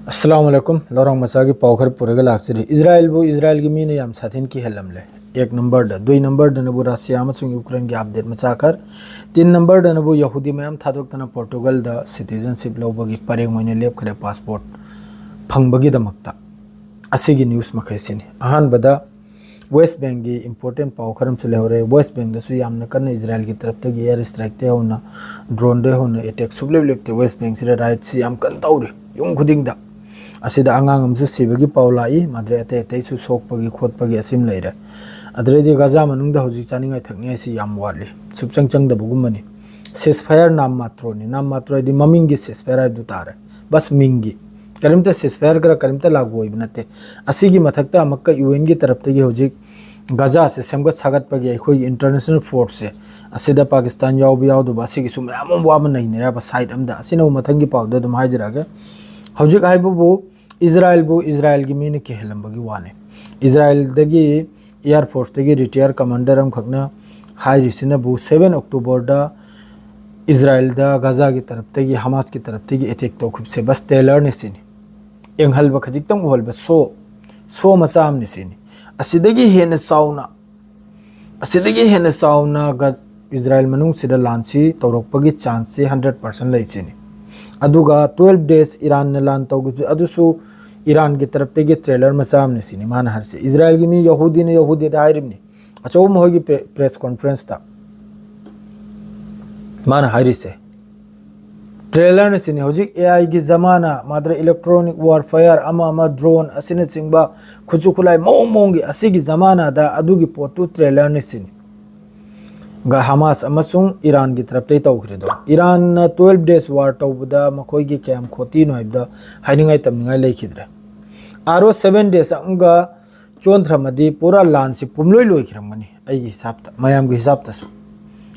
अस्सलाम वालेकुम लौरंग मसा की पावखर पुरेगा लाक्सरी इजराइल की मीने याम साथिन की हेलमले एक नंबर द दुई नंबर द नबु रसिया अमसुंग यूक्रेन की अपडेट मचाकर तीन नंबर द नबु यहूदी मयाम थादोक्तना पोर्टुगल द सिटीजनशिप लौबगी परेंग मोइने लेपखरे पासपोर्ट फंगबगी दमक्ता असिगी न्यूज़ मखैसिनी अहानबदा वेस्ट बैंक की इंपोर्टेंट पावखरम से लेहरे वेस्ट बैंक दसु यामना कन इजराइल की तरफ तक एयर स्ट्राइक ते होना ड्रोन दे होना अटैक सुबले लेपते वेस्ट बैंक से राइट से याम कन तौरी युम खुदिंगदा असिदा आंगांग अमसु सिबगी पावलाई माद्रे अते अते सु सोकपगी खोटपगी असिम लेरे अद्रेदि गाजा मनुंगदा हौजी चानिंगाय थकनियाय सि याम वाली सुपचंग चंग दबगुमनी सिसफायर नाम मात्रो दि ममिंगी सिसफायर आइदु तारे बस मिंगी करिमता सिसफायर करा करिमता लागू होइब नते असिगी मथकता अमक्का यूएन की तरफ तगी हौजी गाजा से सेमगत सागतपगी अखोई इंटरनेशनल फोर्स से असिदा पाकिस्तान यावबि यावदुबा असिगी सु मयाम वाम नैनेरा साइड अमदा असिना मथंगी पावदा दम हाइजरागे हौजिक हाइबबु इजराइल की मीने के हेलंबगी वाने इजराइल दगी एयर फोर्स दगी रिटायर कमांडर अम खकना हाई रिसिना बु 7 अक्टूबर दा इजराइल दा गाजा की तरफ तगी हमास की तरफ तगी अटैक तो खुब से बस टेलर ने सिनी एंगहल बखजिकतम होल सो मसाम ने सिनी असिदगी हेन साउना इजराइल मनुंग सिदा लांसी तौरकपगी चांस से 100% लैसिनी अदुगा 12 डेज ईरान ने लान तौगु अदुसु ईरान की तरफ ते ट्रेलर मसाम ने सिनी मान हर से इजराइल की मी यहूदी दायरिमनी अचौ मोगी प्रेस कॉन्फ्रेंस ता मान हरी से ट्रेलर ने सिनी होजिक एआई की जमाना मात्र इलेक्ट्रॉनिक वारफेयर अमा ड्रोन असिने सिंगबा खुचु खुलाई मोंगी असिगी जमाना दा अदुगी पोतु ट्रेलर ने सिनी गा हमास अमसुंग ईरान की तरफ ते तौखरे दो ईरान 12 डेज वार तौबदा मखोई की कैम खोती नोइबदा हाइनिंगाई तमनिंगाई लेखिद्रे आरो 7 डेज अंगा चोंथ्रमदी पूरा लान से पुमलोई लोइखरमनी अई हिसाब ता मयाम के हिसाब तसु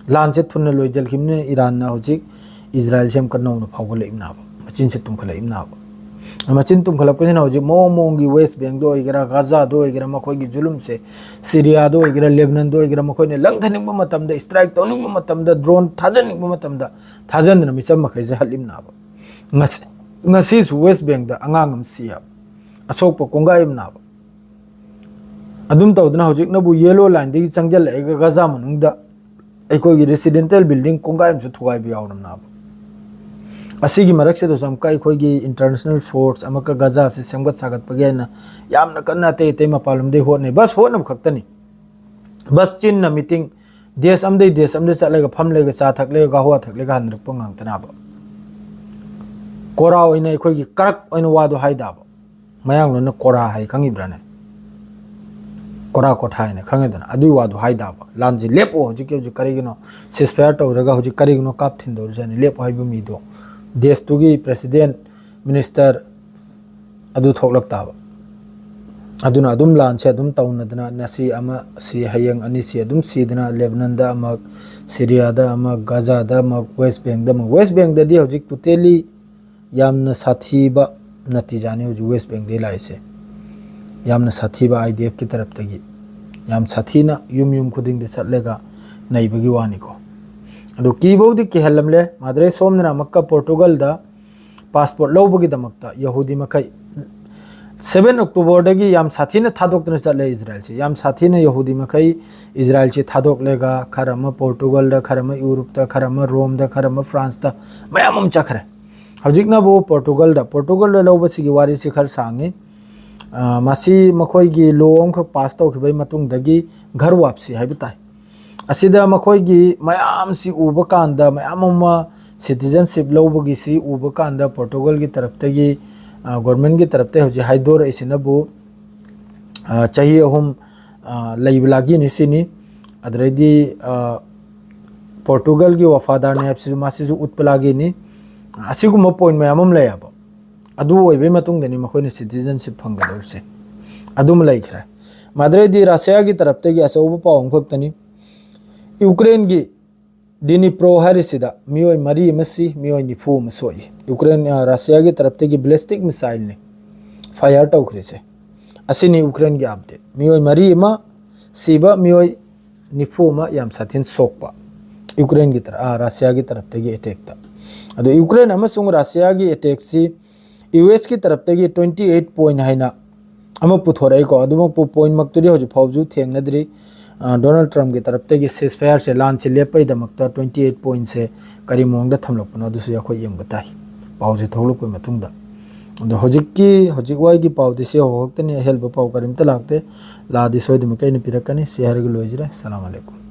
लान से थुन लोइ जलखिमने ईरान ना होजिक इजराइल सेम कनौ न फावगले इमनाब मचिन से तुमखला इमनाब मचिन तुमखला कोना होजिक मोंगी वेस्ट बैंक दो इगरा गाजा दो इगरा मखोई की जुलुम से सीरिया दो इगरा लेबनान दो इगरा मखोई ने लंघनिंग मतमदा स्ट्राइक तौनिंग मतमदा ड्रोन थाजनिंग मतमदा थाजन मिचम मखैसे हलिमनाब ngasi वेस्ट बैंक दा अंगांगम सिया असोक कोंगाई इमनाब अदुम तौदना होजिक नबु येलो लाइन दि चंगजल एगा गाजा मनुंगदा अखोई रेसिडेंशियल बिल्डिंग कोंगाई से थुगाई भी यावनमनाब असिगी मरक से समका अखोई इंटरनेशनल फोर्स अमका गाजा से सेमगत सागत पगेना यामना कन्ना ते मपालम दे होने बस होनब खक्तनी बस चिन्ना मीटिंग देश अमदे चलेगा फमलेगा चा थकलेगा गाहुआ थकलेगा हनरप ngang कोरा ओइना अखोई करक ओइना वादो हाइदाब मयांग न कोरा हाइ खंगिब्राने कोरा कोठाइने खंगेदना अदुइ वादो हाइदाब लानजि लेपो होजिक होजिक करिगिनो सिसफायर तौरगा होजिक करिगिनो काप थिंदोर जाने लेपो हाइबो मीदो देश तुगी प्रेसिडेंट मिनिस्टर अदु थोकलक्ताब अदुना अदुम लान से अदुम तौनदना नसी अमा सी हयंग अनि सी अदुम सीदना लेबनान दा अमा सीरिया दा अमा गाजा दा अमा वेस्ट बैंक दा दि होजिक टोटली यामना साथीबा नतीजाने होजि वेस्ट बैंक दे लाइसे यामना साथीबा आईडीएफ की तरफ तगी याम साथीना युम खुदिंग दे चलेगा नैबगी वानिको अदो कीबौदी के हलमले माद्रे सोमना मक्का पोर्टुगल दा पासपोर्ट लौबगी दमक्ता यहूदी मखै 7 अक्टूबर दगी याम साथीना थादोक्तन चले इजराइल से याम साथीना यहूदी मखै इजराइल से थादोकलेगा खरम पोर्टुगल दा खरम यूरोप दा खरम रोम दा खरम फ्रांस दा मयाम चखरे हजिकना बो पोर्टुगल दा लौबसिगी वारी से खर सांगे मासी मखोई की लोम ख पास तौखिबै मतुंग दगी घर वापसी हाइबताई असिदा मखोई की मयाम सी उब कांदा मयाम सिटीजनशिप लौबगी सी उब कांदा पोर्टुगल की तरफ तगी गवर्नमेंट की तरफ ते होजि हाइदोर इसिनबु चाही अहुम लैबलागी निसिनी अदरेदी पोर्टुगल की वफादार ने एप्सि मासिजु उत्पलागी नि असिगुम पॉइंट मयाम लेयाब अदु ओइबे मतुंग देनी मखोइने सिटीजनशिप फंगदोरसे अदुम लैखरा माद्रेदी रशिया की तरफ तगी असौब पावम खक्तनी यूक्रेन की डिनिप्रो हरिसिदा मियोय मरी मसी मियोय निफू मसोई यूक्रेन रशिया की तरफ तगी बैलिस्टिक मिसाइल ने फायर तौखरिसे असिनी यूक्रेन की अपडेट मियोय मरी मा सीबा मियोय निफू मा याम साथिन सोकपा यूक्रेन की तरफ रशिया की तरफ तगी अटैक ता अदो यूक्रेन अमसुंग रशिया की अटैक सी यूएस की तरफ तक 28 पॉइंट है ना अमा पुथोरको अदुमकु पॉइंट मक्तुरी होजु फावजु थेंगनद्री डोनाल्ड ट्रम्प की तरफ तक सीजफायर से लान से लेपैदमक्ता 28 पॉइंट से करी मोंगदा थमलकपनो अदुसु याखो येंग बताई पाउसे थोलको मतुंगदा अदो होजिक वाई की पाउदे से होक्तनी हेल्प पाउ करिमता लागते लादि सोइदम कैन पिरकनी से हरग लोइजरे अस्सलाम वालेकुम।